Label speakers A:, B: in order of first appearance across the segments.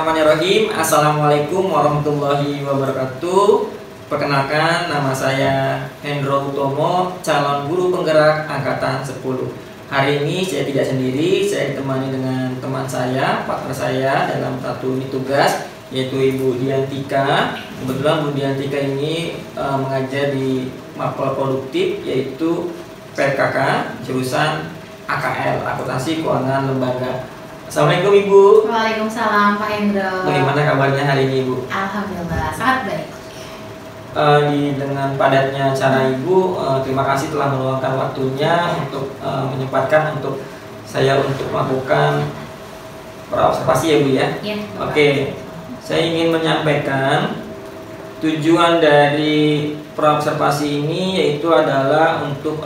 A: Bismillahirrahmanirrahim. Assalamualaikum warahmatullahi wabarakatuh. Perkenalkan, nama saya Hendro Utomo, calon guru penggerak angkatan 10. Hari ini saya tidak sendiri, saya ditemani dengan teman saya, partner saya dalam satu unit tugas, yaitu Ibu Diantika. Kebetulan Bu Diantika ini mengajar di Mapel Produktif, yaitu PKK, jurusan AKL, Akuntansi Keuangan Lembaga. Assalamualaikum Ibu.
B: Waalaikumsalam Pak Hendro.
A: Bagaimana kabarnya hari ini Ibu?
B: Alhamdulillah, sangat baik.
A: Dengan padatnya acara Ibu, terima kasih telah meluangkan waktunya untuk menyempatkan untuk saya untuk melakukan observasi ya Bu ya.
B: Ya.
A: Oke, saya ingin menyampaikan tujuan dari praobservasi ini yaitu adalah untuk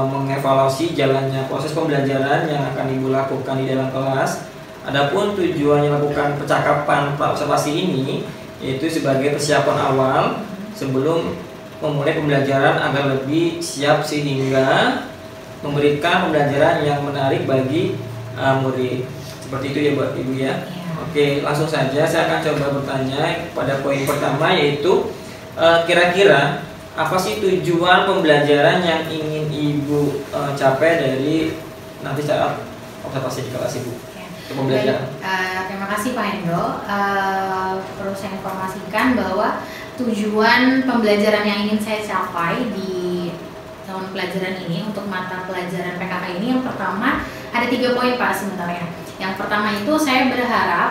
A: mengevaluasi jalannya proses pembelajaran yang akan Ibu lakukan di dalam kelas. Adapun tujuannya melakukan percakapan praobservasi ini yaitu sebagai persiapan awal sebelum memulai pembelajaran agar lebih siap sehingga memberikan pembelajaran yang menarik bagi murid. Seperti itu ya buat Ibu ya. Oke, langsung saja saya akan coba bertanya pada poin pertama yaitu kira-kira apa sih tujuan pembelajaran yang ingin Ibu capai dari nanti saat observasi di kelas Ibu? Pembelajaran.
B: Terima kasih Pak Hendro. Perlu saya informasikan bahwa tujuan pembelajaran yang ingin saya capai di tahun pelajaran ini untuk mata pelajaran PKK ini, yang pertama ada 3 poin Pak sebenarnya. Yang pertama itu saya berharap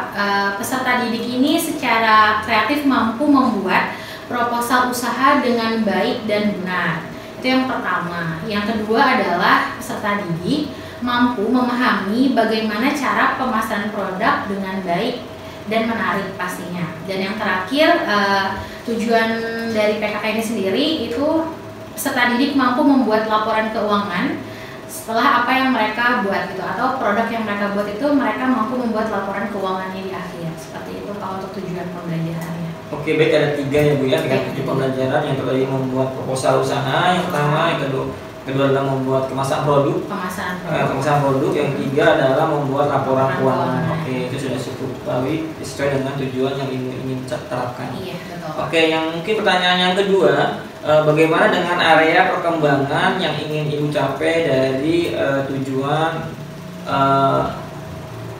B: peserta didik ini secara kreatif mampu membuat proposal usaha dengan baik dan benar. Itu yang pertama. Yang kedua adalah peserta didik mampu memahami bagaimana cara pemasaran produk dengan baik dan menarik pastinya. Dan yang terakhir, tujuan dari PKK ini sendiri itu peserta didik mampu membuat laporan keuangan setelah apa yang mereka buat gitu, atau produk yang mereka buat itu mereka mampu membuat laporan keuangannya di akhir. Seperti itu kalau untuk tujuan pembelajarannya.
A: Oke, baik, ada 3 ya Bu ya dengan tujuan pembelajaran. Yang pertama membuat proposal usaha, yang pertama, yang kedua adalah membuat kemasan produk, kemasan produk, yang ketiga adalah membuat laporan keuangan. Oke, itu sudah cukup baik sesuai dengan tujuan yang ingin terapkan.
B: Iya, betul.
A: Oke, yang mungkin pertanyaan yang kedua, bagaimana dengan area perkembangan yang ingin Ibu capai dari tujuan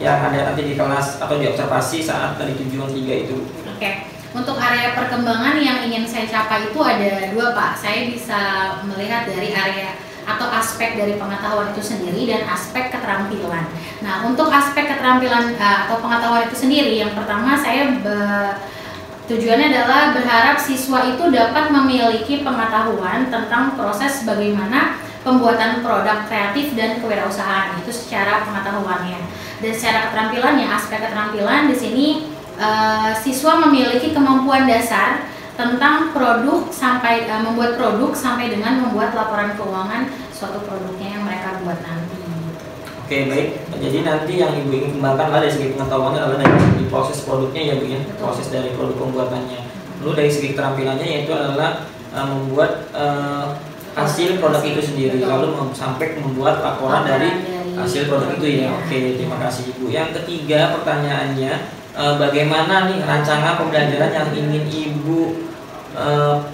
A: yang ada nanti di kelas atau di observasi saat dari tujuan 3 itu?
B: Oke. Untuk area perkembangan yang ingin saya capai itu ada 2 Pak. Saya bisa melihat dari area atau aspek dari pengetahuan itu sendiri dan aspek keterampilan. Nah, untuk aspek keterampilan atau pengetahuan itu sendiri, yang pertama saya tujuannya adalah berharap siswa itu dapat memiliki pengetahuan tentang proses bagaimana pembuatan produk kreatif dan kewirausahaan. Itu secara pengetahuannya. Dan secara keterampilannya, aspek keterampilan di sini siswa memiliki kemampuan dasar tentang produk sampai membuat produk sampai dengan membuat laporan keuangan suatu produknya yang mereka buat nanti.
A: Oke, baik. Jadi nanti yang Ibu ingin kembangkan dari segi pengetahuan adalah dari segi proses produknya ya Bu ya, proses dari produk pembuatannya. Lalu dari segi keterampilannya yaitu adalah membuat hasil produk itu sendiri. Lalu sampai membuat laporan dari hasil produk itu ya. Oke, terima kasih Ibu. Yang ketiga pertanyaannya, bagaimana nih rancangan pembelajaran yang ingin Ibu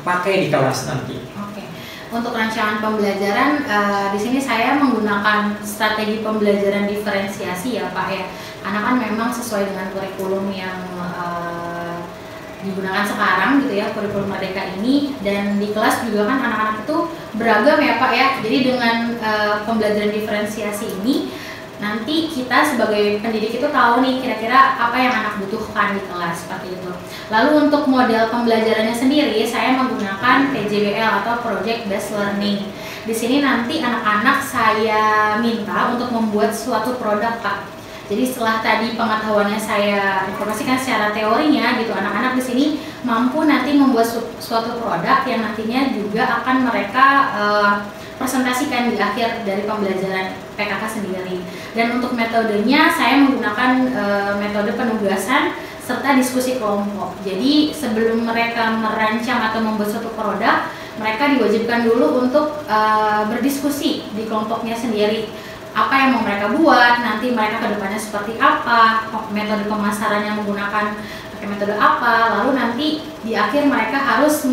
A: pakai di kelas nanti?
B: Oke. Untuk rancangan pembelajaran di sini saya menggunakan strategi pembelajaran diferensiasi ya Pak ya. Karena kan memang sesuai dengan kurikulum yang digunakan sekarang gitu ya, kurikulum Merdeka ini, dan di kelas juga kan anak-anak itu beragam ya Pak ya. Jadi dengan pembelajaran diferensiasi ini nanti kita sebagai pendidik itu tahu nih kira-kira apa yang anak butuhkan di kelas, seperti itu. Lalu untuk model pembelajarannya sendiri saya menggunakan PJBL atau Project Based Learning. Di sini nanti anak-anak saya minta untuk membuat suatu produk Pak. Jadi setelah tadi pengetahuannya saya informasikan secara teorinya gitu, anak-anak di sini mampu nanti membuat suatu produk yang nantinya juga akan mereka presentasikan di akhir dari pembelajaran PKK sendiri. Dan untuk metodenya saya menggunakan metode penugasan serta diskusi kelompok. Jadi sebelum mereka merancang atau membuat suatu produk, mereka diwajibkan dulu untuk berdiskusi di kelompoknya sendiri. apa yang mau mereka buat, nanti mereka kedepannya seperti apa, metode pemasarannya menggunakan pakai metode apa, lalu nanti di akhir mereka harus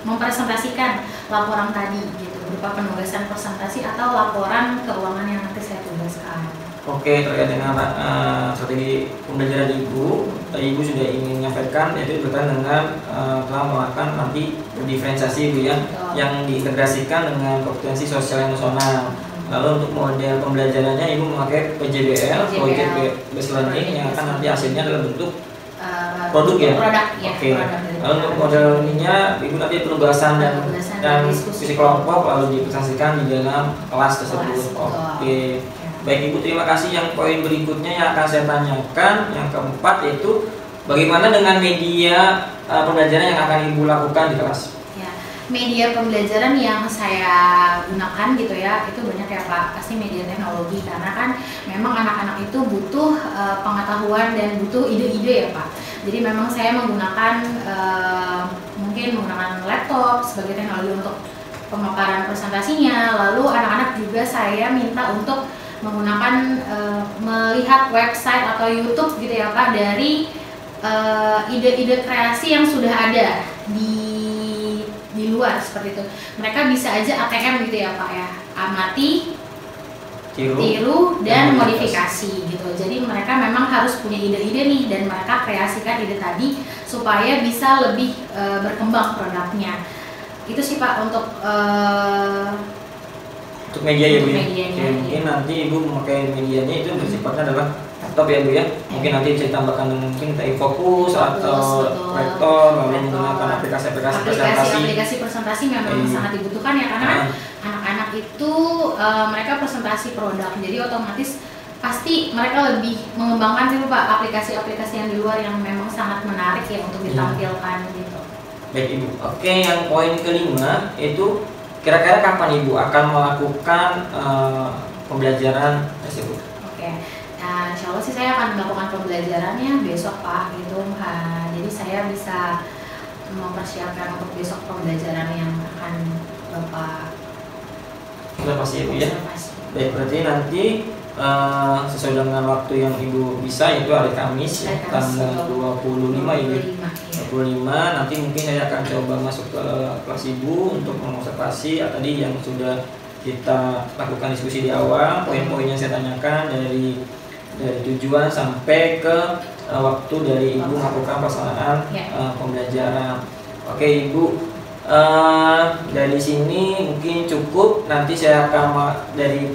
B: mempresentasikan laporan tadi gitu, berupa penugasan presentasi atau laporan keuangan yang nanti saya tugaskan.
A: Oke, terkait dengan strategi pembelajaran Ibu, Ibu sudah ingin menyampaikan yaitu berkaitan dengan telah melakukan nanti diferensiasi Ibu ya, yang diintegrasikan dengan kompetensi sosial emosional. Lalu untuk model pembelajarannya Ibu memakai PJBL, Project Based Learning, yang akan nanti hasilnya dalam bentuk produk ya. Oke. Lalu untuk model ininya Ibu nanti penugasan dan diskusi kelompok lalu dipresentasikan di dalam kelas tersebut. Oke. Baik Ibu, terima kasih. Yang poin berikutnya yang akan saya tanyakan, yang keempat, yaitu bagaimana dengan media pembelajaran yang akan Ibu lakukan di kelas?
B: Ya, media pembelajaran yang saya gunakan gitu ya, itu banyak ya Pak, pasti media teknologi, karena kan memang anak-anak itu butuh pengetahuan dan butuh ide-ide ya Pak. Jadi memang saya menggunakan mungkin menggunakan laptop sebagai teknologi untuk pemaparan presentasinya, lalu anak-anak juga saya minta untuk menggunakan melihat website atau YouTube gitu ya Pak, dari ide-ide kreasi yang sudah ada di luar seperti itu. Mereka bisa aja ATM gitu ya Pak ya, amati, tiru dan modifikasi gitu. Jadi mereka memang harus punya ide-ide nih, dan mereka kreasikan ide tadi supaya bisa lebih berkembang produknya. Itu sih Pak untuk
A: media ya Bu ya.
B: Medianya,
A: mungkin nanti Ibu memakai medianya itu bersifatnya adalah laptop ya Bu ya. Mungkin nanti bisa tambahkan mungkin Fokus atau proyektor, lalu menggunakan aplikasi-aplikasi
B: presentasi memang sangat dibutuhkan ya, karena anak-anak itu mereka presentasi produk, jadi otomatis pasti mereka lebih mengembangkan itu Pak, aplikasi-aplikasi yang di luar yang memang sangat menarik ya untuk ditampilkan gitu.
A: Baik Ibu. Oke, yang poin kelima itu kira-kira kapan Ibu akan melakukan pembelajaran tersebut?
B: Oke, nah, insya Allah sih saya akan melakukan pembelajarannya besok Pak gitu. Jadi saya bisa mempersiapkan untuk besok pembelajaran yang akan Bapak
A: observasi Ibu ya. Baik, berarti nanti sesuai dengan waktu yang Ibu bisa, yaitu hari Kamis tanggal 25 Ibu. 25 nanti mungkin saya akan coba masuk ke kelas Ibu untuk mengobservasi tadi yang sudah kita lakukan diskusi di awal, poin-poin yang saya tanyakan dari tujuan sampai ke waktu dari Ibu melakukan pelaksanaan pembelajaran. Oke Ibu, dari sini mungkin cukup. Nanti saya akan dari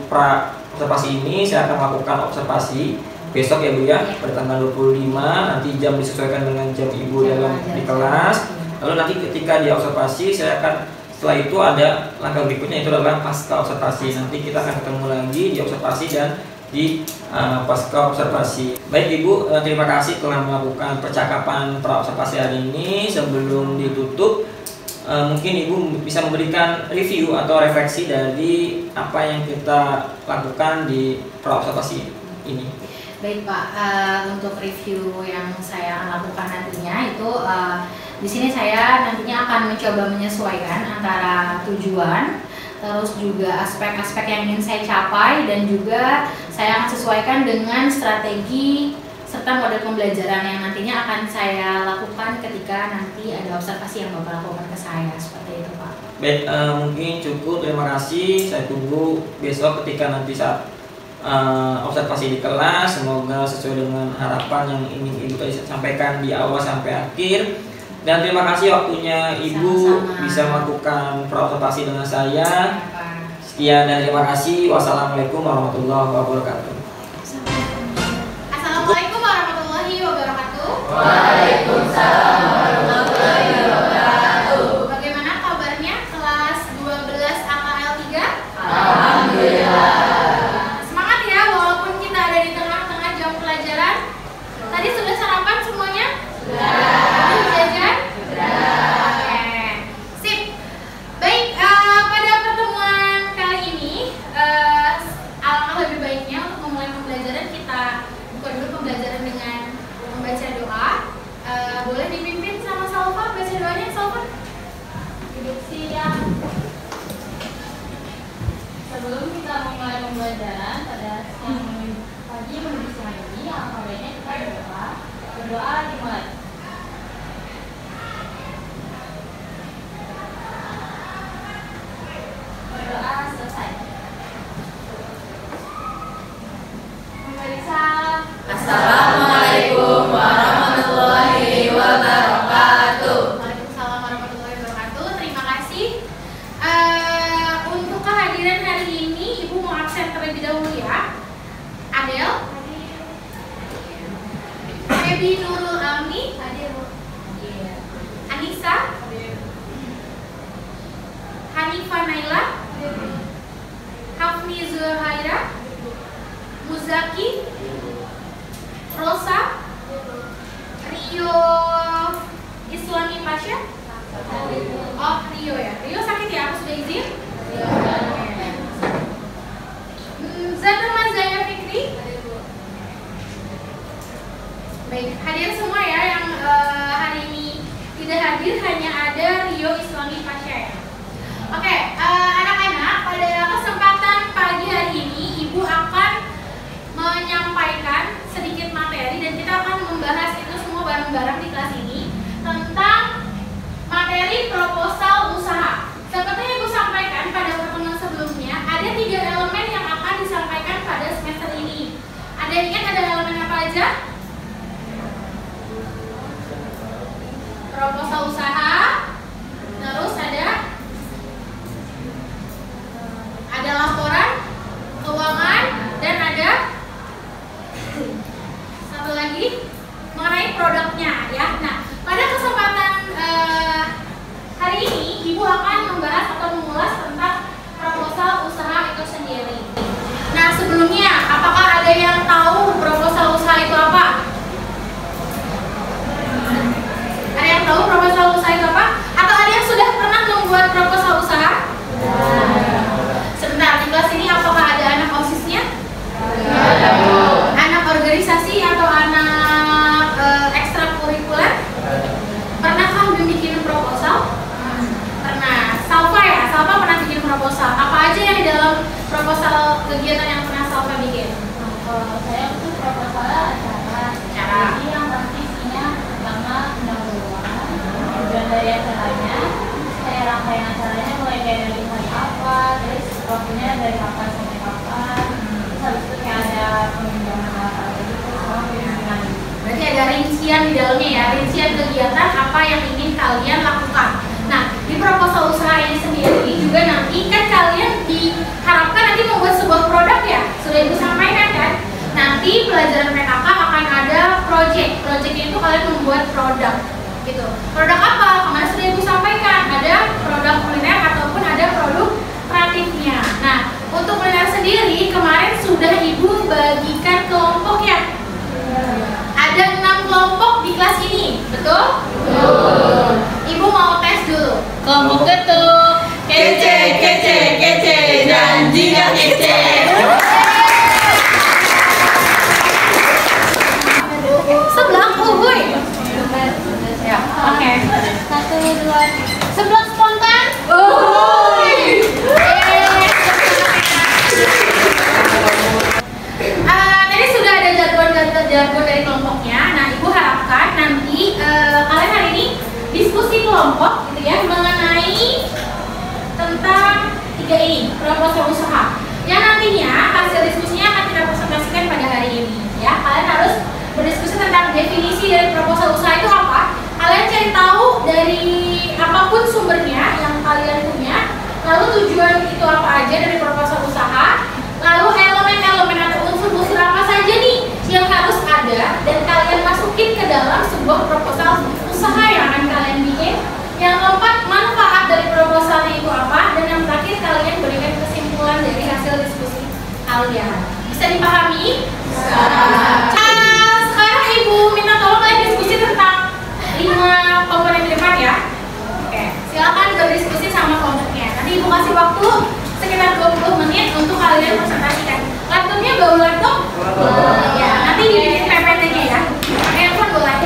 A: observasi ini saya akan melakukan observasi besok ya Bu ya, pada tanggal 25, nanti jam disesuaikan dengan jam Ibu dalam di kelas. Lalu nanti ketika di observasi saya akan, setelah itu ada langkah berikutnya, itu adalah pasca observasi. Nanti kita akan ketemu lagi di observasi dan di pasca observasi. Baik Ibu, terima kasih telah melakukan percakapan pra observasi hari ini. Sebelum ditutup, mungkin Ibu bisa memberikan review atau refleksi dari apa yang kita lakukan di pra observasi ini.
B: Baik Pak, untuk review yang saya lakukan nantinya itu di sini saya nantinya akan mencoba menyesuaikan antara tujuan, terus juga aspek-aspek yang ingin saya capai, dan juga saya akan sesuaikan dengan strategi serta model pembelajaran yang nantinya akan saya lakukan ketika nanti ada observasi yang Bapak lakukan ke saya, seperti itu Pak.
A: Baik, mungkin cukup, terima kasih. Saya tunggu besok ketika nanti saat observasi di kelas. Semoga sesuai dengan harapan yang ingin Ibu tadi sampaikan di awal sampai akhir. Dan terima kasih waktunya Ibu. Sama-sama. Bisa melakukan observasi dengan saya. Sekian dan terima kasih. Wassalamualaikum warahmatullahi wabarakatuh.
B: Assalamualaikum warahmatullahi wabarakatuh.
C: Waalaikumsalam warahmatullahi wabarakatuh.
B: Bagaimana kabarnya kelas 12 AKL 3?
C: Alhamdulillah.
B: Tadi sudah sarapan semuanya?
C: Sudah.
B: Sudah jajan?
C: Sudah.
B: Oke. Sip. Baik, pada pertemuan kali ini alangkah lebih baiknya untuk memulai pembelajaran kita buka dulu pembelajaran dengan membaca doa. Boleh dipimpin sama Salva, baca doanya Salva. Duduk siap.
C: Sebelum kita memulai pembelajaran pada siang pagi menuju siang ini, alangkah baiknya kita berdoa. Berdoa dimulai. Berdoa selesai. Memberi salam.
D: Assalamualaikum warahmatullahi wabarakatuh.
B: Waalaikumsalam warahmatullahi wabarakatuh. Terima kasih. Untuk kehadiran hari ini, Ibu mau absen terlebih dahulu ya. Adel, Ebi Nurul Almi, Anissa, Hanifa Naila, Hafni Zuhaira, Muzaki, Rosa, Rio Islami Pasha. Oh, Rio ya. Rio sakit ya? Aku sudah izin? Zana Mazaya Fikri. Baik, hadir semua ya yang hari ini tidak hadir, hanya ada Rio Islami Pasha ya. Oke, anak-anak, pada kesempatan pagi hari ini Ibu akan menyampaikan sedikit materi dan kita akan membahas itu semua bareng-bareng di kelas ini tentang materi proposal usaha. Seperti yang Ibu sampaikan pada pertemuan sebelumnya, ada 3 elemen yang akan disampaikan pada semester ini. Ada yang ingat ada elemen apa aja? Proposal usaha, terus ada laporan keuangan, dan ada satu lagi mengenai produknya ya. Nah, pada kesempatan hari ini Ibu akan membahas atau mengulas tentang proposal usaha itu sendiri. Nah, sebelumnya apakah ada yang tahu proposal usaha itu apa? Ada yang tahu proposal usaha itu apa? Atau ada yang sudah pernah membuat proposal usaha? Sebentar, di kelas ini apakah ada anak OSIS-nya? Anak organisasi atau anak ekstrakurikuler? Pernahkah bikin proposal? Pernah. Salva ya? Salva pernah bikin proposal. Apa aja yang di dalam proposal kegiatan yang pernah Salva bikin?
C: Kalau saya itu proposalnya acara. Jadi yang pasti isinya pertama pendahuluan, tujuan dari acaranya, kayak rangkaian acaranya mulai dari hari apa, terus waktunya dari kapan sampai kapan, terus habis itu kayak ada peminjaman alat gitu, sama pembimbingan.
B: Berarti ada rincian di dalamnya ya, rincian kegiatan apa yang ingin kalian lakukan. Nah, di proposal usaha ini sendiri juga nanti kan kalian diharapkan nanti membuat sebuah produk ya, sudah Ibu sampaikan kan. Nanti pelajaran PKK akan ada project. Projectnya itu kalian membuat produk gitu. Produk apa? Kemarin sudah Ibu sampaikan, ada produk kuliner ataupun ada produk kreatifnya. Nah, untuk kuliner sendiri kemarin sudah Ibu bagikan kelompok ya. Ada 6 kelompok di kelas ini, betul? Betul. Ibu mau tes dulu.
D: Kelompok ketuk, kece, kece, kece, janji gak kece.
B: Sebelah uhuy. Ya, oke.
C: 1, 2,
B: Sebelah spontan.
D: Uhuy.
B: Tadi sudah ada jargon dari kelompoknya. Nah, Ibu harapkan nanti kalian hari ini diskusi kelompok gitu ya mengenai tentang 3 ini, proposal usaha. Yang nantinya hasil diskusinya akan kita presentasikan pada hari ini ya. Kalian harus berdiskusi tentang definisi dari proposal usaha itu apa. Kalian cari tahu dari apapun sumbernya yang kalian punya. Lalu tujuan itu apa aja dari proposal usaha. Lalu elemen-elemen atau unsur-unsur apa saja nih yang harus ada dan kalian masukin ke dalam sebuah proposal usaha yang akan kalian bikin. Yang keempat, manfaat dari proposalnya itu apa. Dan yang terakhir, kalian berikan kesimpulan dari hasil diskusi kalian. Bisa dipahami? Bisa. Sekarang Ibu minta tolong kalian diskusi tentang 5 komponen di depan ya. Oke, silakan berdiskusi sama kelompoknya. Nanti Ibu kasih waktu sekitar 20 menit untuk kalian presentasikan. Laptopnya bawa laptop? Ya, nanti dibikin PPT-nya ya. Handphone boleh.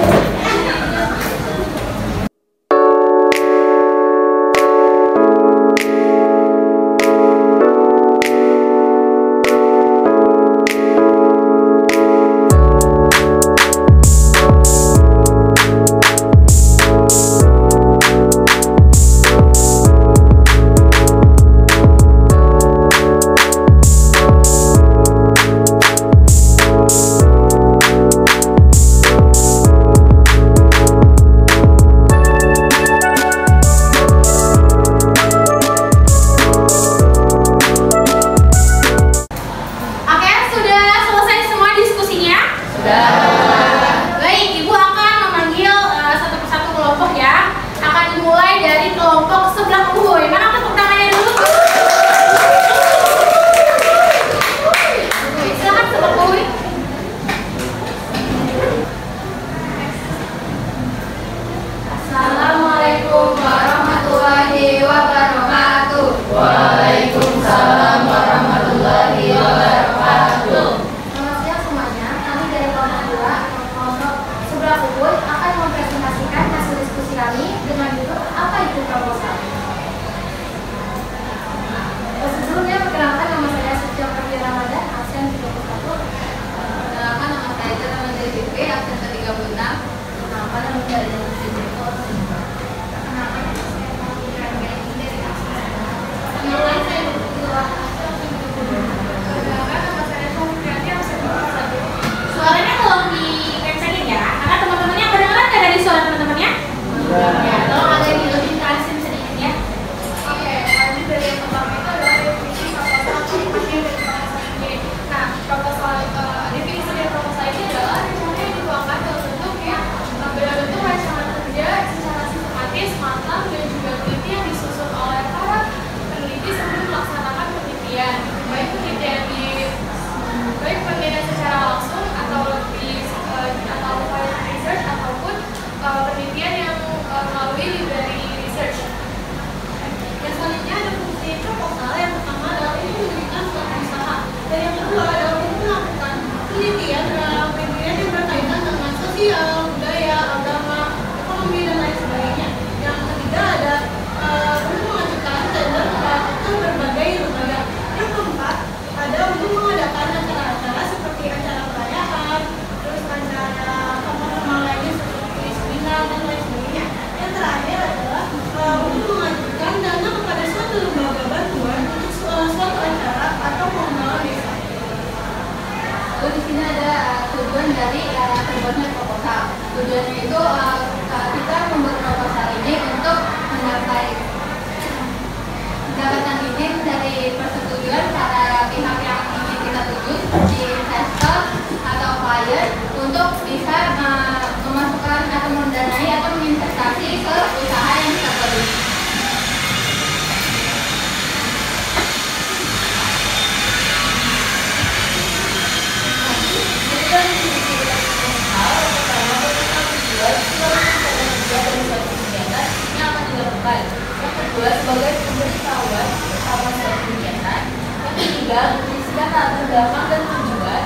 C: kedua, sebagai pemberitahuan pertama suatu kegiatan. Yang ketiga, berisikan latar belakang dan tujuan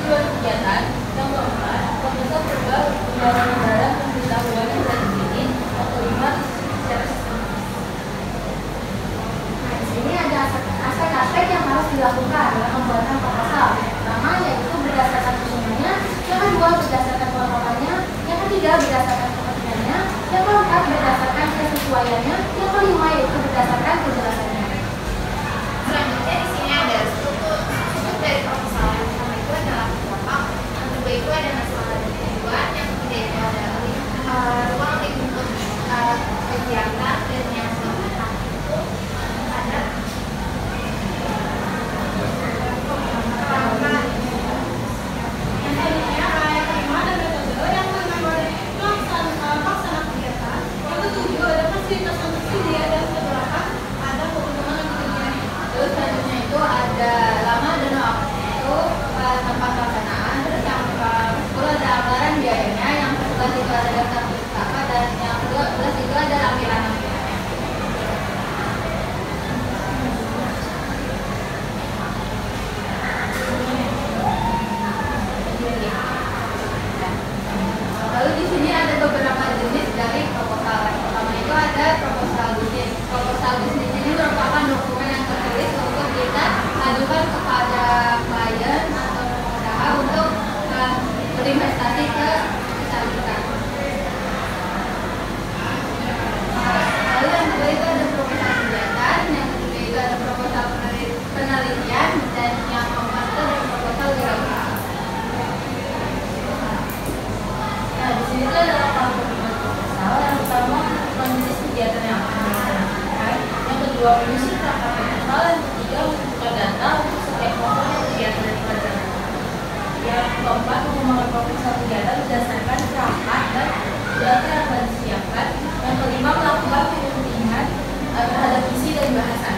C: kegiatan. Yang keempat, proposal berupa gambaran pemberitahuan yang sudah dibikin. Yang kelima, secara sistematis.
B: Nah, di sini ada aspek-aspek yang harus dilakukan dalam pembuatan proposal. Yang pertama yaitu berdasarkan susunannya, yang kedua berdasarkan kelengkapannya, yang ketiga berdasarkan kepentingannya, yang keempat berdasarkan kesesuaiannya, yang kelima yaitu berdasarkan kejelasannya.
E: Selanjutnya di sini ada struktur dari proposal. Yang pertama itu adalah kelompok, yang kedua itu ada masalah dan tujuan, yang ketiga itu ada ruang lingkup kegiatan, dan yang keempat itu ada kerangka.
C: Yang selanjutnya yang kelima ada metode, yang keenam ada pelaksana kegiatan, yang ketujuh ada fasilitas untuk studi, dan kedelapan ada keuntungan dan kerugian.
B: Terus selanjutnya itu ada lama dan waktu itu tempat pelaksanaan, terus yang ke-10 ada anggaran biayanya, yang ke-11 itu ada daftar pustaka, dan yang ke-12 itu ada lampiran-lampirannya. Lalu di sini ada beberapa jenis dari proposal. Yang pertama itu ada proposal bisnis. Proposal bisnis ini merupakan dokumen yang tertulis untuk kita ajukan kepada klien atau pengusaha untuk berinvestasi ke usaha kita. Lalu yang kedua itu ada proposal kegiatan, yang ketiga itu ada proposal penelitian, dan yang keempat itu ada proposal wirausaha. Nah, di sini tuh ada kelompok proposal. Yang pertama menjenis kegiatan yang akan dilaksanakan, yang kedua menyusun kerangka proposal, yang ketiga mengumpulkan data untuk setiap kelompok kegiatan dari pelajaran. Yang keempat mengembangkan proposal kegiatan berdasarkan kerangka dan data yang telah disiapkan. Yang kelima melakukan pengundian terhadap isi dan bahasan.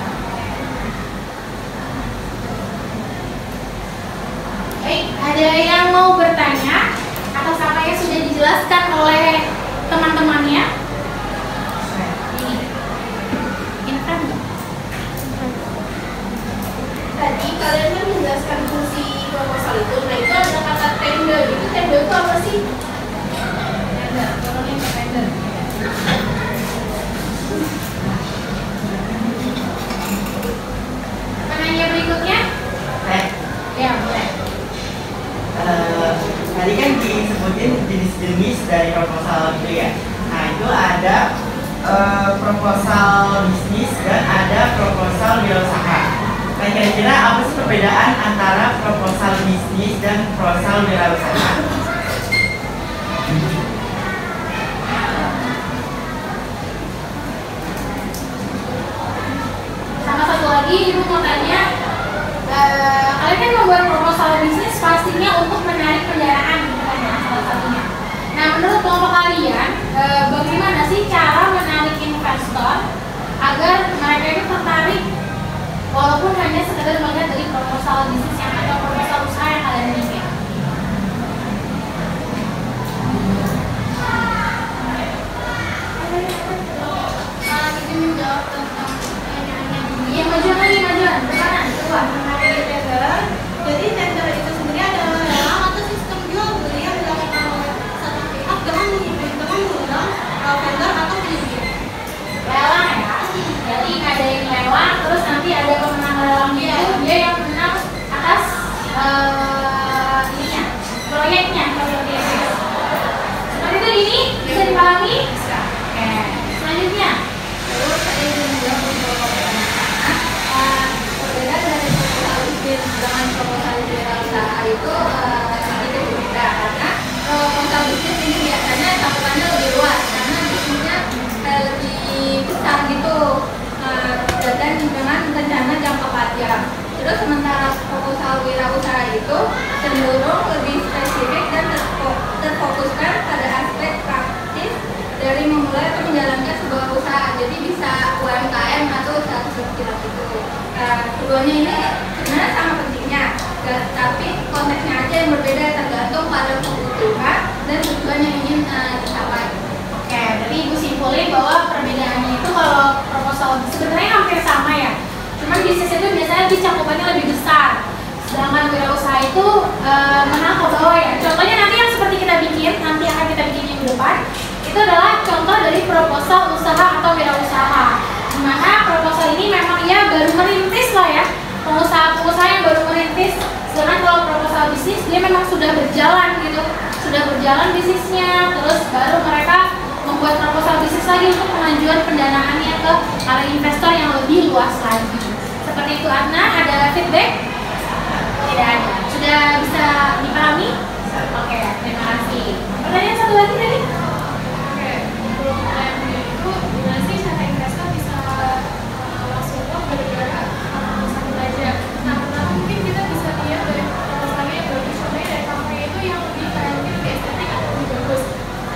B: Baik, ada yang mau bertanya atas apa yang sudah dijelaskan oleh teman-temannya? Ini kan
C: Tadi kalian kan menjelaskan fungsi proposal itu. Nah, itu ada kata tender. Itu tender itu apa sih?
B: tender, turunin ke tender. Penanya berikutnya? Ya, boleh.
F: Tadi kan disebutin jenis-jenis dari proposal itu ya. Nah itu ada proposal bisnis dan ada proposal wirausaha. Nah kira-kira apa sih perbedaan antara proposal bisnis dan proposal wirausaha?
B: Sama satu lagi, ibu mau tanya, kalian kan membuat proposal bisnis pastinya untuk menarik pendanaan, gitu kan ya, salah satunya. Nah, menurut kelompok kalian, bagaimana sih cara menarik investor agar mereka itu tertarik, walaupun hanya sekedar melihat dari proposal bisnis yang atau proposal usaha yang kalian miliki?
C: Ini menjawab tentang pertanyaannya.
B: Iya, majuan lagi, majuan, depanan, keluar.
C: Jadi tender itu sendiri adalah lelang atau sistem jual beli yang dilakukan oleh satu pihak dengan mengundang vendor atau penyedia.
B: Lelang ya, jadi ngadain lelang, terus nanti ada pemenang lelangnya, dia yang menang atas ininya, proyeknya, proyeknya. Seperti itu ini bisa dipahami? Bisa. Oke. Selanjutnya,
C: Terus saya juga beberapa pertanyaan. Perbedaan dari proposal bisnis dengan proposal wirausaha itu sedikit berbeda karena proposal bisnis ini biasanya cakupannya lebih luas karena bisnisnya lebih besar gitu dan dengan rencana jangka panjang. Terus sementara proposal wirausaha itu cenderung lebih spesifik dan terfokuskan pada aspek praktis dari memulai atau menjalankan sebuah usaha. Jadi bisa UMKM atau usaha kecil itu. Keduanya ini sebenarnya sama pentingnya, tapi konteksnya aja yang berbeda tergantung pada kebutuhan dan tujuan yang ingin dicapai.
B: oke, jadi ibu simpulin bahwa perbedaannya itu kalau proposal bisnis itu biasanya lebih cakupannya lebih besar. Sedangkan wirausaha itu menang ke bawah ya. Contohnya nanti yang seperti kita bikin, nanti akan kita bikin minggu depan, itu adalah contoh dari proposal usaha atau wirausaha. Dimana proposal ini memang ya baru merintis lah ya, pengusaha-pengusaha yang baru merintis. Sedangkan kalau proposal bisnis dia memang sudah berjalan gitu, sudah berjalan bisnisnya, terus baru mereka membuat proposal bisnis lagi untuk pengajuan pendanaannya ke para investor yang lebih luas lagi. Seperti itu. Adna, ada feedback? Tidak ada. Sudah bisa dipahami? Oke, terima kasih. Pertanyaan satu lagi tadi?
E: Oke, untuk pertanyaan itu gimana sih cara investor bisa langsung gara-gara satu aja? Nah, pertama mungkin kita bisa lihat dari proposalnya yang bagus, contohnya dari company itu yang lebih kayak mungkin lebih estetik atau lebih bagus.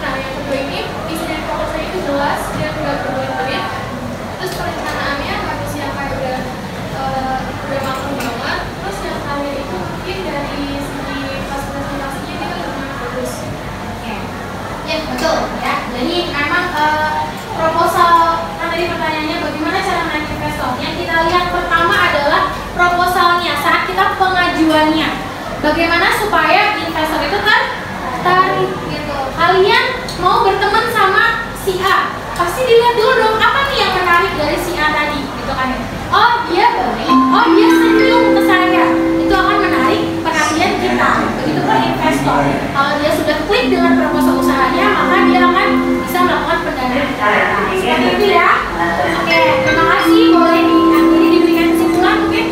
E: Nah, yang kedua ini isi dari proposalnya itu jelas, dia nggak berbelit-belit. Terus perencanaannya harus yang kayak udah matang banget. Terus yang terakhir itu mungkin dari segi presentasinya dia lebih bagus.
B: Oke. Ya, betul ya. Jadi memang proposal, kan tadi pertanyaannya bagaimana cara menarik investor. Yang kita lihat pertama adalah proposalnya saat kita pengajuannya. Bagaimana supaya investor itu tertarik gitu. Kalian mau berteman sama si A, pasti dilihat dulu dong apa nih yang menarik dari si A tadi gitu kan. Oh dia baik, oh dia senyum ke saya, itu akan menarik perhatian kita. Begitupun investor, kalau dia sudah klik dengan proposal usahanya, maka dia akan bisa melakukan pendanaan. Seperti itu ya. Oke, terima kasih. Boleh diakhiri diberikan kesimpulan mungkin.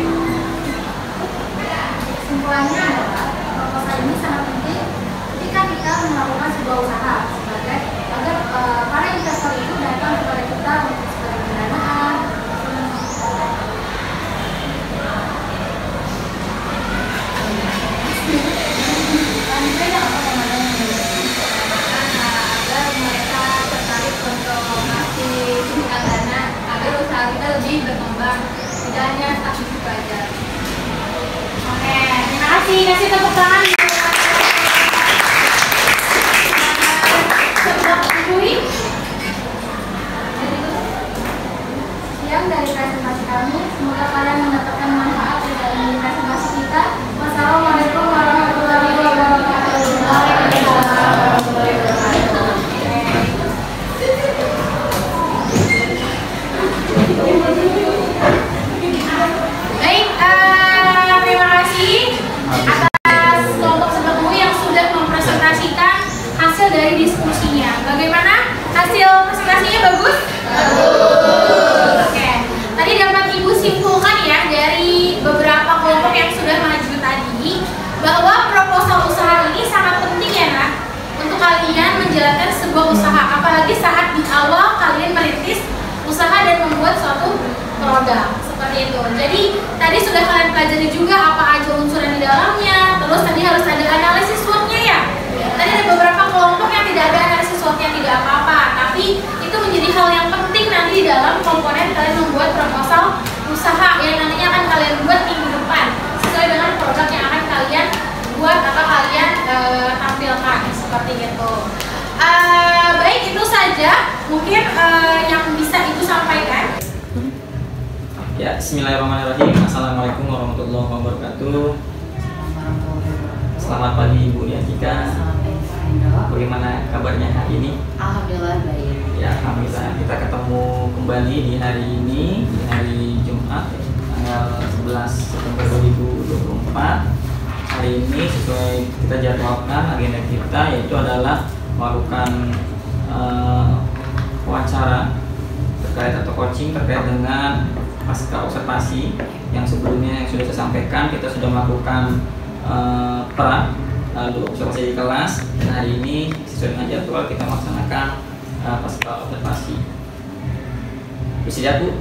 G: Kesimpulannya adalah proposal ini sangat penting ketika kita melakukan sebuah usaha sebagai agar para investor itu datang kepada kita untuk sebagai pendanaan. Agar mereka tertarik untuk ngasih suntikan dana agar usaha kita lebih berkembang, tidak hanya status itu aja.
B: Oke, terima kasih. Kasih tepuk tangan.
G: Sekian dari presentasi kami. Semoga kalian mendapatkan manfaat dari presentasi kita. Wassalamualaikum warahmatullahi wabarakatuh.
B: Baik, terima kasih atas kelompok sebelumnya yang sudah mempresentasikan hasil dari diskusinya. Bagaimana hasil presentasinya? Bagus? Oke, tadi dapat Ibu simpulkan ya dari beberapa kelompok yang sudah maju tadi bahwa proposal usaha ini sangat penting ya nak untuk kalian menjalankan sebuah usaha, apalagi saat di awal kalian merintis usaha dan membuat suatu produk seperti itu. Jadi tadi sudah kalian pelajari juga apa aja unsur yang di dalamnya. Terus tadi harus ada analisis SWOT-nya ya. Tadi ada beberapa kelompok yang tidak ada analisis SWOT-nya, tidak apa-apa, tapi itu menjadi hal yang penting nanti di dalam komponen kalian membuat proposal usaha yang nantinya akan kalian buat minggu depan sesuai dengan produk yang akan kalian buat atau kalian tampilkan seperti itu. Baik, itu saja mungkin yang bisa Ibu sampaikan.
A: Ya, bismillahirrahmanirrahim. Assalamualaikum warahmatullahi wabarakatuh. Selamat pagi Ibu Niatika. Bagaimana kabarnya hari ini?
B: Alhamdulillah baik.
A: Ya, alhamdulillah kita ketemu kembali di hari ini, di hari Jumat tanggal 11 September 2024. Hari ini sesuai kita jadwalkan agenda kita yaitu adalah melakukan wawancara terkait atau coaching terkait dengan pasca observasi yang sebelumnya yang sudah saya sampaikan. Kita sudah melakukan pra lalu observasi di kelas, dan hari ini sesuai dengan jadwal kita melaksanakan pasca observasi. Bisa siap Bu?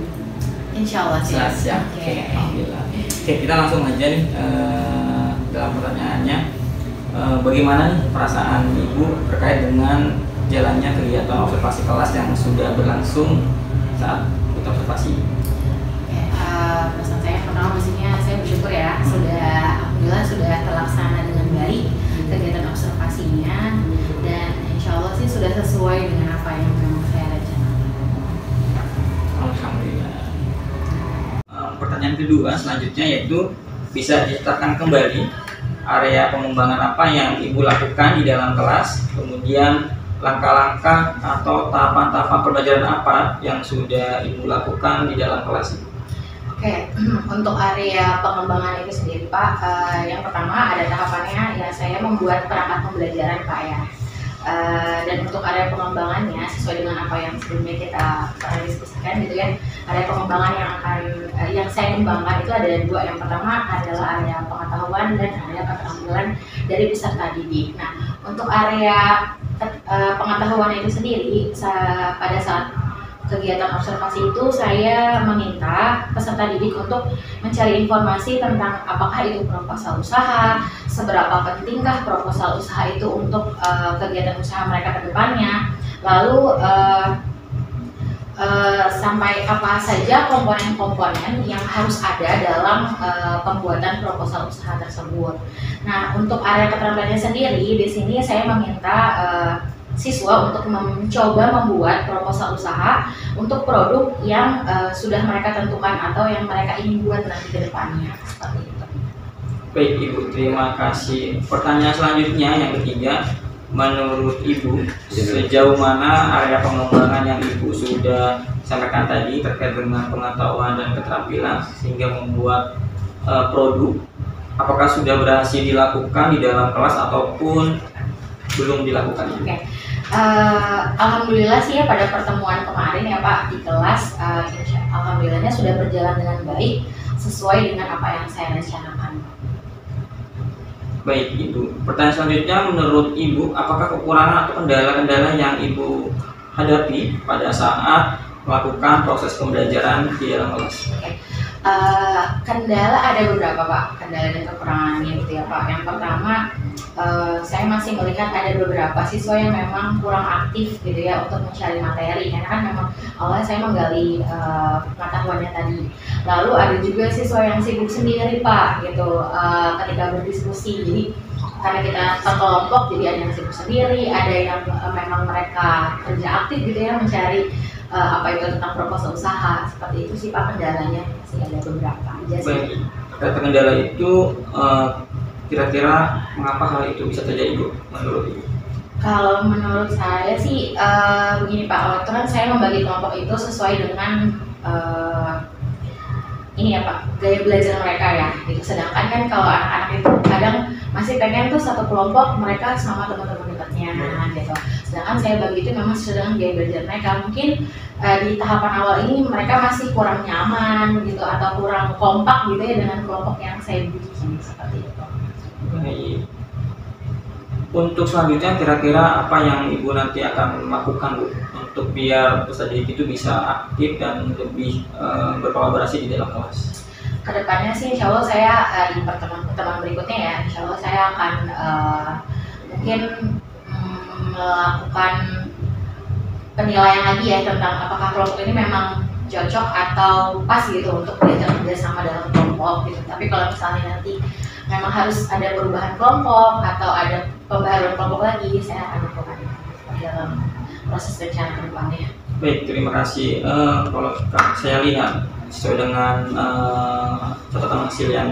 B: Insya Allah siap.
A: Siap. Oke, alhamdulillah. Oke, kita langsung aja nih dalam pertanyaannya. Bagaimana nih perasaan Ibu terkait dengan jalannya kegiatan observasi kelas yang sudah berlangsung saat kita observasi?
B: Perasaan saya pertama pastinya saya bersyukur ya alhamdulillah sudah terlaksana dengan baik kegiatan observasinya, dan insya Allah sih sudah sesuai dengan apa yang memang saya rencanakan.
A: Alhamdulillah. Pertanyaan pertanyaan kedua selanjutnya, yaitu bisa diceritakan kembali area pengembangan apa yang Ibu lakukan di dalam kelas, kemudian langkah-langkah atau tahapan-tahapan pembelajaran apa yang sudah Ibu lakukan di dalam kelas.
B: Oke, untuk area pengembangan itu sendiri Pak, yang pertama ada tahapannya ya, saya membuat perangkat pembelajaran Pak ya. Dan untuk area pengembangannya sesuai dengan apa yang sebelumnya kita pernah diskusikan gitu ya, area pengembangan yang saya kembangkan itu ada dua. Yang pertama adalah area pengetahuan dan area keterampilan dari peserta didik. Nah, untuk area pengetahuan itu sendiri, pada saat kegiatan observasi itu saya meminta peserta didik untuk mencari informasi tentang apakah itu proposal usaha, seberapa pentingkah proposal usaha itu untuk kegiatan usaha mereka ke depannya, lalu sampai apa saja komponen-komponen yang harus ada dalam pembuatan proposal usaha tersebut. Nah, untuk area keterampilannya sendiri, di sini saya meminta siswa untuk mencoba membuat proposal usaha untuk produk yang sudah mereka tentukan atau yang mereka ingin buat nanti ke depannya, seperti itu.
A: Baik Ibu, terima kasih. Pertanyaan selanjutnya yang ketiga, menurut Ibu sejauh mana area pengembangan yang Ibu sudah sampaikan tadi terkait dengan pengetahuan dan keterampilan sehingga membuat produk, apakah sudah berhasil dilakukan di dalam kelas ataupun belum dilakukan?
B: Oke. Alhamdulillah sih ya, pada pertemuan kemarin ya Pak di kelas, alhamdulillahnya sudah berjalan dengan baik sesuai dengan apa yang saya rencanakan.
A: Baik Ibu, pertanyaan selanjutnya, menurut Ibu apakah kekurangan atau kendala-kendala yang Ibu hadapi pada saat melakukan proses pembelajaran di dalam kelas?
B: Oke. Kendala ada beberapa Pak, kendala dan kekurangannya gitu ya Pak. Yang pertama, saya masih melihat ada beberapa siswa yang memang kurang aktif gitu ya untuk mencari materi, karena kan memang awalnya saya menggali pengetahuannya tadi. Lalu ada juga siswa yang sibuk sendiri Pak gitu ketika berdiskusi. Jadi karena kita sekelompok, jadi ada yang sibuk sendiri, ada yang memang mereka kerja aktif gitu ya mencari apa itu tentang proposal usaha. Seperti itu sih Pak kendalanya, masih ada beberapa aja sih.
A: Baik, terkait kendala itu kira-kira mengapa hal itu bisa terjadi Bu, menurut Ibu?
B: Kalau menurut saya sih begini Pak, waktu kan saya membagi kelompok itu sesuai dengan ini ya Pak, gaya belajar mereka ya gitu. Sedangkan kan kalau anak-anak itu kadang masih pengen tuh satu kelompok mereka sama teman-teman dekatnya gitu. Sedangkan saya bagi itu memang sesuai dengan gaya belajar mereka. Mungkin di tahapan awal ini mereka masih kurang nyaman gitu atau kurang kompak gitu ya dengan kelompok yang saya bikin, seperti itu.
A: Baik. Untuk selanjutnya kira-kira apa yang Ibu nanti akan lakukan Bu untuk biar peserta didik itu bisa aktif dan lebih berkolaborasi di dalam kelas?
B: Kedepannya sih insya Allah saya di pertemuan berikutnya ya, insya Allah saya akan mungkin melakukan penilaian lagi ya tentang apakah kelompok ini memang cocok atau pas gitu untuk diajak kerjasama dalam kelompok gitu. Tapi kalau misalnya nanti memang harus ada perubahan kelompok atau ada pembaharuan kelompok lagi, saya akan lakukan dalam proses rencana ke depannya.
A: Baik, terima kasih. Kalau saya lihat sesuai dengan catatan hasil yang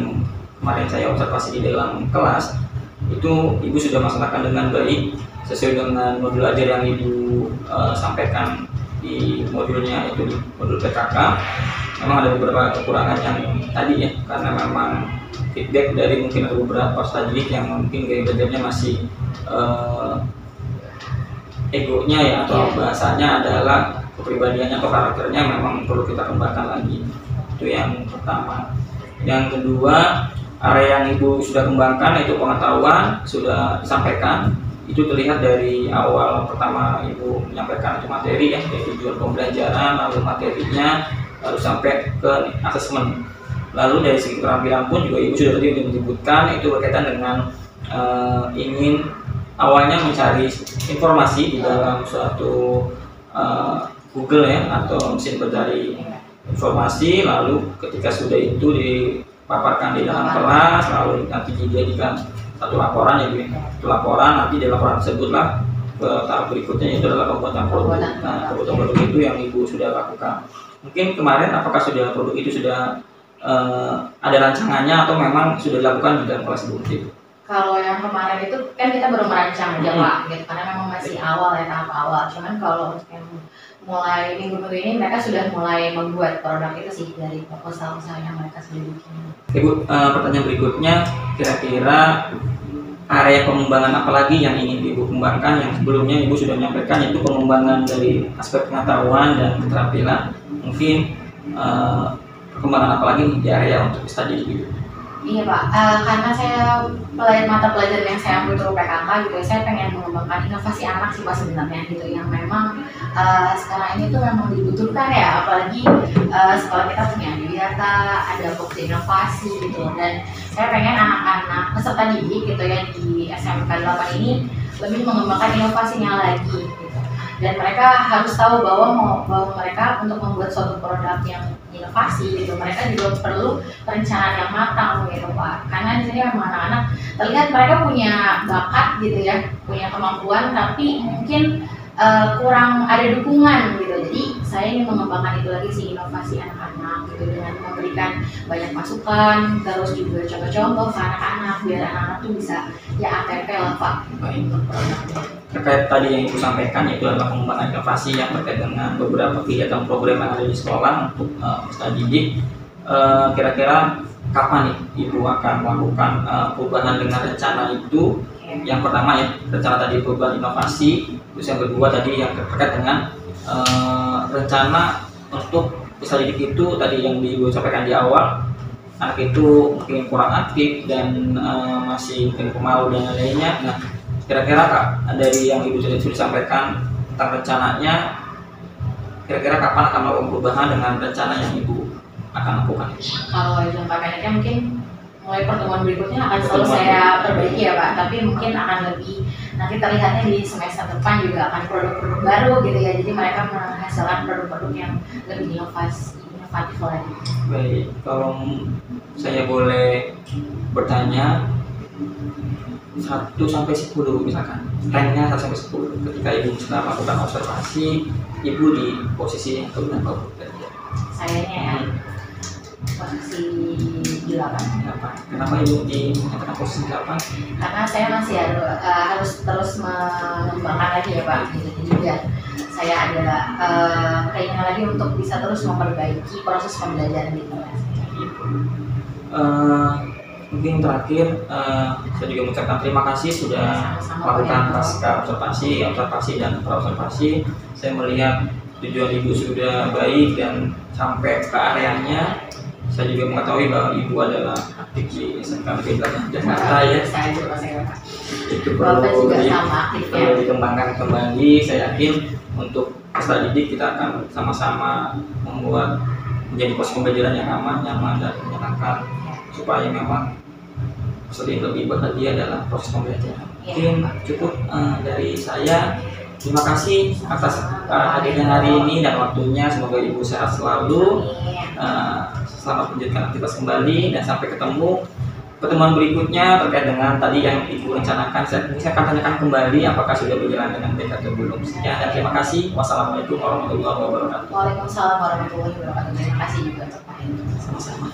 A: kemarin saya observasi di dalam kelas, itu Ibu sudah melaksanakan dengan baik sesuai dengan modul ajar yang Ibu sampaikan di modulnya, itu di modul PKK. Memang ada beberapa kekurangan yang tadi ya, karena memang feedback dari mungkin ada beberapa peserta didik yang mungkin gaya belajarnya masih egonya ya, atau bahasanya adalah kepribadiannya atau karakternya memang perlu kita kembangkan lagi. Itu yang pertama. Yang kedua, area yang Ibu sudah kembangkan yaitu pengetahuan sudah disampaikan. Itu terlihat dari awal pertama Ibu menyampaikan itu materi ya, yaitu tujuan pembelajaran, lalu materinya, lalu sampai ke asesmen. Lalu dari segi keterampilan pun juga Ibu sudah tadi menyebutkan itu berkaitan dengan ingin awalnya mencari informasi di dalam suatu Google ya, atau mesin pencari informasi, lalu ketika sudah itu dipaparkan di dalam kelas, lalu nanti dijadikan satu laporan ya Bu. Itu laporan, nanti di laporan tersebutlah ke tahap berikutnya, itu adalah pembuatan produk. Nah, pembuatan produk itu yang Ibu sudah lakukan. Mungkin kemarin apakah sudah produk itu sudah ada rancangannya atau memang sudah dilakukan di dalam kelas seperti itu?
B: Kalau yang kemarin itu kan kita baru merancang aja Pak, gitu, karena memang masih awal ya, tahap awal. Cuman kalau untuk yang mulai minggu-minggu ini mereka sudah mulai membuat produk itu sih dari proposal usaha yang mereka sudah bikin.
A: Ibu, pertanyaan berikutnya, kira-kira area pengembangan apa lagi yang ingin Ibu kembangkan yang sebelumnya Ibu sudah menyampaikan, yaitu pengembangan dari aspek pengetahuan dan keterampilan. Mungkin perkembangan apa lagi di area untuk studi Ibu?
B: Iya Pak, karena saya mata pelajaran yang saya ambil itu PKK gitu ya, saya pengen mengembangkan inovasi anak sih Pak sebenarnya gitu, yang memang sekarang ini tuh memang dibutuhkan ya, apalagi sekolah kita punya data, ada box inovasi gitu, dan saya pengen anak-anak peserta didik gitu ya di SMK 8 ini lebih mengembangkan inovasinya lagi gitu. Dan mereka harus tahu bahwa mereka untuk membuat suatu produk yang inovasi gitu, mereka juga perlu perencanaan yang matang gitu Pak. Karena di sini memang anak-anak terlihat mereka punya bakat gitu ya, punya kemampuan, tapi mungkin kurang ada dukungan gitu. Jadi saya ingin mengembangkan itu lagi sih, inovasi anak-anak gitu, dengan memberikan banyak masukan, terus juga contoh-contoh ke anak-anak biar anak-anak tuh bisa ya ATP lah Pak.
A: Baik. Terkait tadi yang Ibu sampaikan, yaitu adalah pengembangan inovasi yang terkait dengan beberapa kegiatan program yang ada di sekolah untuk peserta didik. Kira-kira kapan nih Ibu akan melakukan perubahan dengan rencana itu? Yang pertama ya, rencana tadi perubahan inovasi. Terus yang kedua tadi yang terkait dengan rencana untuk peserta didik itu tadi yang Ibu sampaikan di awal, anak itu mungkin kurang aktif dan masih mungkin pemalu dan lainnya. Nah, kira-kira Kak, dari yang Ibu sudah sampaikan tentang rencananya, kira-kira kapan akan melakukan perubahan dengan rencana yang Ibu akan lakukan?
B: Kalau jangka pendeknya mungkin mulai pertemuan berikutnya akan selalu saya perbaiki ya Pak, tapi mungkin akan lebih nanti terlihatnya di semester depan juga akan produk-produk baru gitu ya, jadi mereka menghasilkan produk-produk yang lebih inovatif lagi.
A: Baik, kalau saya boleh bertanya, 1 sampai 10 misalkan, ranknya 1 sampai 10 ketika Ibu sedang melakukan observasi, Ibu di posisi yang berapa?
B: Sayanya ya posisi 8.
A: Kenapa Ibu dinyatakan posisi 8?
B: Karena saya masih harus terus mengembangkan lagi ya Pak, gitu. Jadi juga saya ada keinginan lagi untuk bisa terus memperbaiki proses pembelajaran di kelas.
A: Mungkin terakhir, saya juga mengucapkan terima kasih sudah melakukan pasca observasi dan praobservasi. Saya melihat tujuan Ibu sudah baik dan sampai ke areanya. Saya juga mengetahui bahwa Ibu adalah aktif di SMK Jakarta ya. Itu perlu dikembangkan kembali. Saya yakin untuk peserta didik kita akan sama-sama membuat menjadi proses pembelajaran yang aman, nyaman dan menyenangkan, supaya memang peserta lebih bahagia dalam proses pembelajaran. Mungkin cukup dari saya. Terima kasih atas hadirnya hari ini dan waktunya. Semoga Ibu sehat selalu. Selamat melanjutkan aktivitas kembali dan sampai ketemu pertemuan berikutnya terkait dengan tadi yang Ibu rencanakan. Saya akan tanyakan kembali apakah sudah berjalan dengan baik atau belum. Sekian dan terima kasih. Wassalamualaikum warahmatullahi wabarakatuh.
B: Waalaikumsalam warahmatullahi wabarakatuh. Terima kasih juga untuk Pak Hendro.
A: Sama-sama.